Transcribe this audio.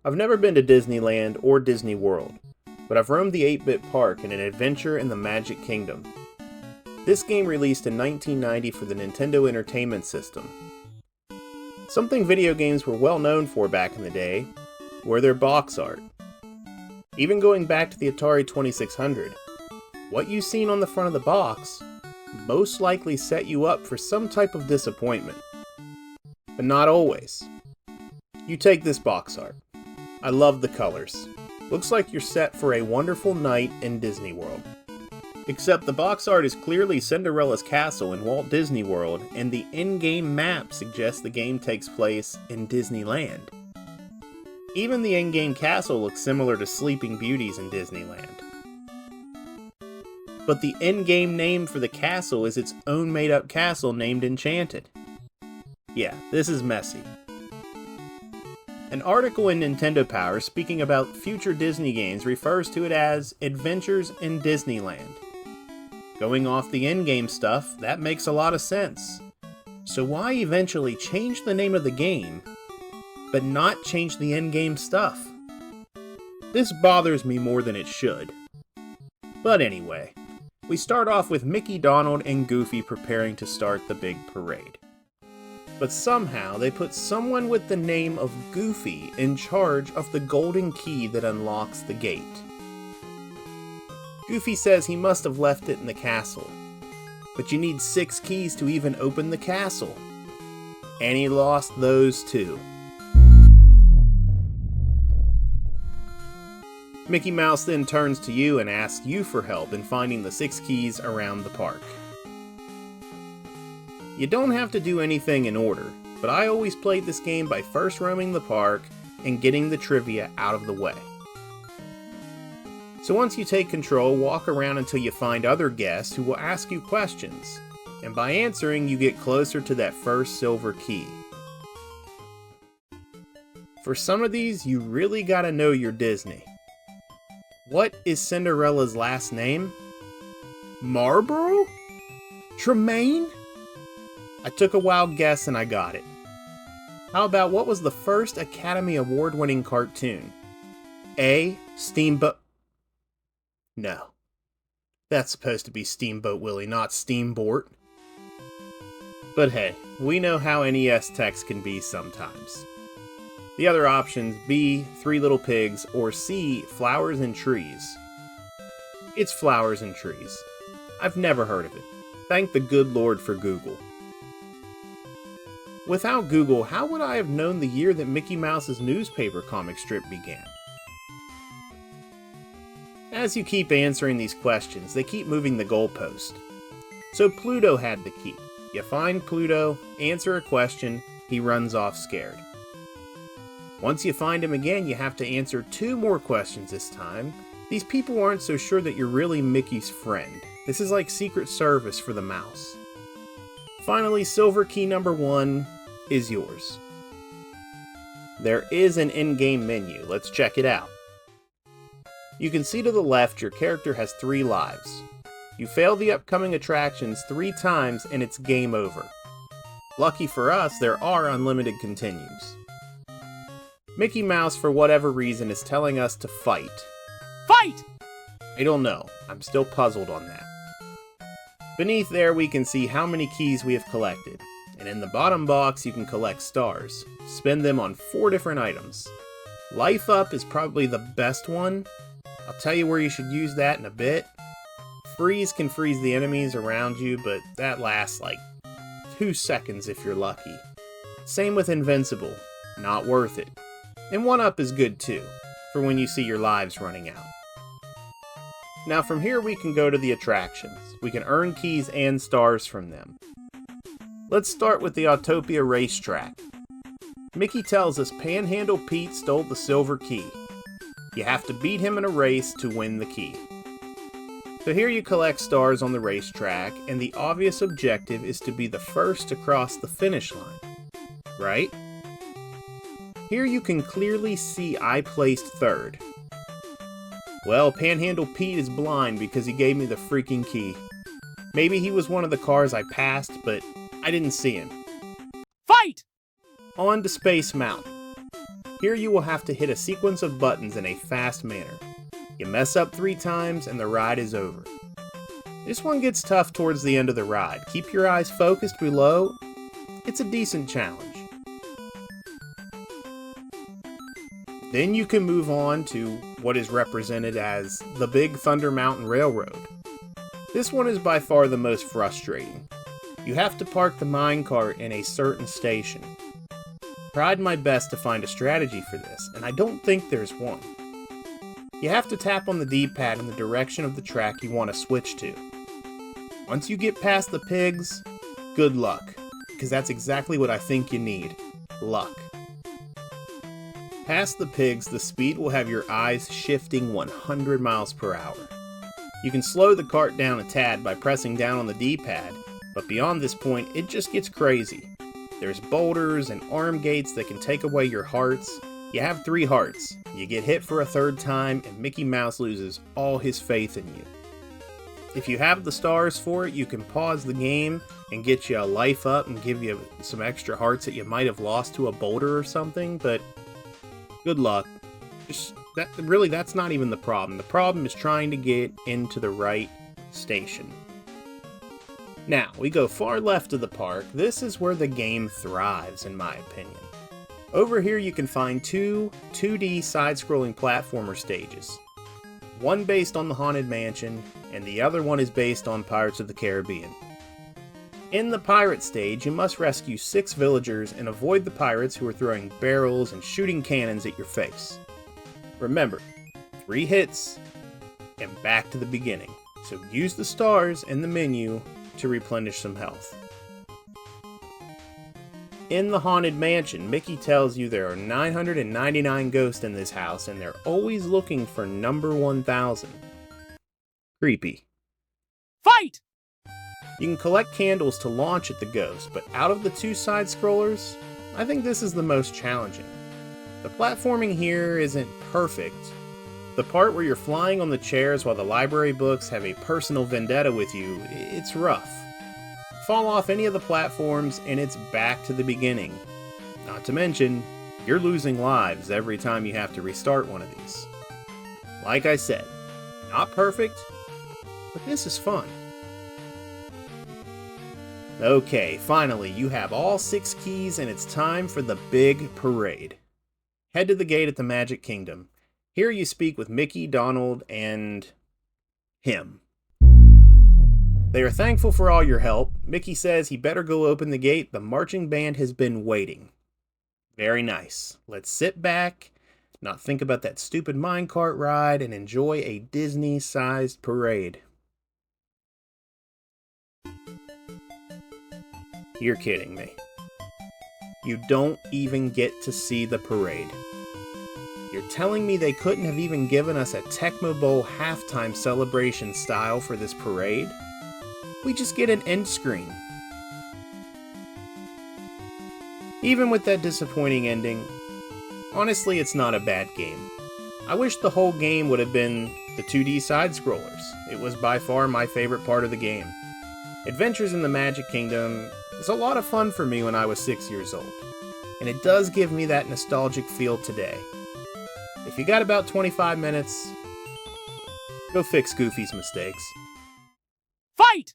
I've never been to Disneyland or Disney World, but I've roamed the 8-bit park in an adventure in the Magic Kingdom. This game released in 1990 for the Nintendo Entertainment System. Something video games were well known for back in the day were their box art. Even going back to the Atari 2600, what you've seen on the front of the box most likely set you up for some type of disappointment. But not always. You take this box art. I love the colors. Looks like you're set for a wonderful night in Disney World. Except the box art is clearly Cinderella's castle in Walt Disney World, and the in-game map suggests the game takes place in Disneyland. Even the in-game castle looks similar to Sleeping Beauty's in Disneyland. But the in-game name for the castle is its own made-up castle named Enchanted. Yeah, this is messy. An article in Nintendo Power speaking about future Disney games refers to it as Adventures in Disneyland. Going off the in-game stuff, that makes a lot of sense. So why eventually change the name of the game, but not change the in-game stuff? This bothers me more than it should. But anyway, we start off with Mickey, Donald, and Goofy preparing to start the big parade. But somehow they put someone with the name of Goofy in charge of the golden key that unlocks the gate. Goofy says he must have left it in the castle, but you need 6 keys to even open the castle. And he lost those too. Mickey Mouse then turns to you and asks you for help in finding the 6 keys around the park. You don't have to do anything in order, but I always played this game by first roaming the park and getting the trivia out of the way. So once you take control, walk around until you find other guests who will ask you questions, and by answering you get closer to that first silver key. For some of these, you really gotta know your Disney. What is Cinderella's last name? Marlborough? Tremaine? I took a wild guess and I got it. How about what was the first Academy Award-winning cartoon? A. Steamboat... No. That's supposed to be Steamboat Willie, not Steamboat. But hey, we know how NES text can be sometimes. The other options, B. Three Little Pigs, or C. Flowers and Trees. It's Flowers and Trees. I've never heard of it. Thank the good Lord for Google. Without Google, how would I have known the year that Mickey Mouse's newspaper comic strip began? As you keep answering these questions, they keep moving the goalpost. So Pluto had the key. You find Pluto, answer a question, he runs off scared. Once you find him again, you have to answer 2 more questions this time. These people aren't so sure that you're really Mickey's friend. This is like Secret Service for the mouse. Finally, silver key number 1 is yours. There is an in-game menu. Let's check it out. You can see to the left your character has 3 lives. You fail the upcoming attractions 3 times and it's game over. Lucky for us, there are unlimited continues. Mickey Mouse, for whatever reason, is telling us to fight. Fight! I don't know. I'm still puzzled on that. Beneath there we can see how many keys we have collected, and in the bottom box you can collect stars. Spend them on 4 different items. Life Up is probably the best one. I'll tell you where you should use that in a bit. Freeze can freeze the enemies around you, but that lasts like 2 seconds if you're lucky. Same with Invincible, not worth it. And 1-Up is good too, for when you see your lives running out. Now from here we can go to the attractions. We can earn keys and stars from them. Let's start with the Autopia racetrack. Mickey tells us Panhandle Pete stole the silver key. You have to beat him in a race to win the key. So here you collect stars on the racetrack, and the obvious objective is to be the first to cross the finish line. Right? Here you can clearly see I placed 3rd. Well, Panhandle Pete is blind because he gave me the freaking key. Maybe he was one of the cars I passed, but I didn't see him. Fight! On to Space Mountain. Here you will have to hit a sequence of buttons in a fast manner. You mess up 3 times and the ride is over. This one gets tough towards the end of the ride. Keep your eyes focused below. It's a decent challenge. Then you can move on to what is represented as the Big Thunder Mountain Railroad. This one is by far the most frustrating. You have to park the minecart in a certain station. Tried my best to find a strategy for this, and I don't think there's one. You have to tap on the D-pad in the direction of the track you want to switch to. Once you get past the pigs, good luck, because that's exactly what I think you need. Luck. Past the pigs, the speed will have your eyes shifting 100 miles per hour. You can slow the cart down a tad by pressing down on the D-pad, but beyond this point, it just gets crazy. There's boulders and arm gates that can take away your hearts. You have 3 hearts. You get hit for a 3rd time, and Mickey Mouse loses all his faith in you. If you have the stars for it, you can pause the game and get you a life up and give you some extra hearts that you might have lost to a boulder or something, but good luck. That's not even the problem. The problem is trying to get into the right station. Now, we go far left of the park. This is where the game thrives, in my opinion. Over here you can find 2 2D side-scrolling platformer stages. One based on the Haunted Mansion, and the other one is based on Pirates of the Caribbean. In the pirate stage, you must rescue 6 villagers and avoid the pirates who are throwing barrels and shooting cannons at your face. Remember, 3 hits, and back to the beginning. So use the stars in the menu to replenish some health. In the Haunted Mansion, Mickey tells you there are 999 ghosts in this house, and they're always looking for number 1000. Creepy. Fight! You can collect candles to launch at the ghosts, but out of the 2 side-scrollers, I think this is the most challenging. The platforming here isn't perfect. The part where you're flying on the chairs while the library books have a personal vendetta with you, it's rough. Fall off any of the platforms and it's back to the beginning. Not to mention, you're losing lives every time you have to restart one of these. Like I said, not perfect, but this is fun. Okay, finally, you have all 6 keys and it's time for the big parade. Head to the gate at the Magic Kingdom. Here you speak with Mickey, Donald, and him. They are thankful for all your help. Mickey says he better go open the gate. The marching band has been waiting. Very nice. Let's sit back, not think about that stupid minecart ride, and enjoy a Disney-sized parade. You're kidding me. You don't even get to see the parade. You're telling me they couldn't have even given us a Tecmo Bowl halftime celebration style for this parade? We just get an end screen. Even with that disappointing ending, honestly, it's not a bad game. I wish the whole game would have been the 2D side-scrollers. It was by far my favorite part of the game. Adventures in the Magic Kingdom is a lot of fun for me when I was 6 years old, and it does give me that nostalgic feel today. If you got about 25 minutes, go fix Goofy's mistakes. Fight!